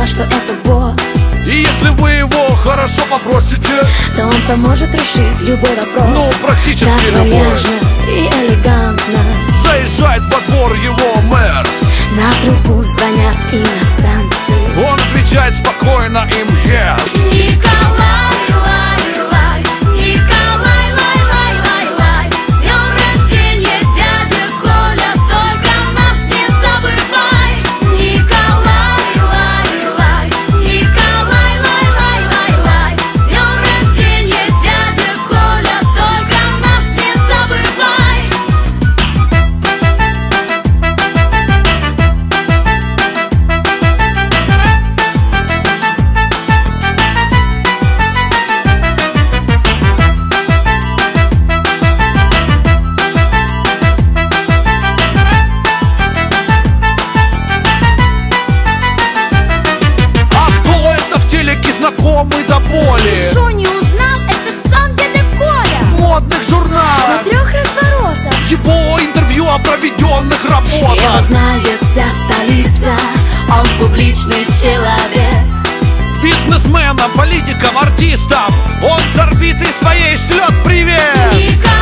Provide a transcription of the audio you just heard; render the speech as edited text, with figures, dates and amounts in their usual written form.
поняла, что это босс. И если вы его хорошо попросите, то он поможет решить любой вопрос. Ну, практически так любой. вальяжно и элегантно заезжает во двор его мэр. на трубу звонят иностранцы. Он отвечает спокойно им yes. Николай, лай, лай, Николай, лай, лай, лай, лай. С днем рождения, дядя Коля, только нас не забывай. Николай, лай, лай, Николай, лай, лай, лай, лай. С днем рождения, дядя Коля, только нас не забывай. Знакомый до боли. Шо не узнал, это ж сам дядя Коля. В модных На журналах 3 разворотах его интервью о проведенных его работах. знает вся столица, он публичный человек. Бизнесменам, политикам, артистам он с орбиты своей шлет привет. Николай,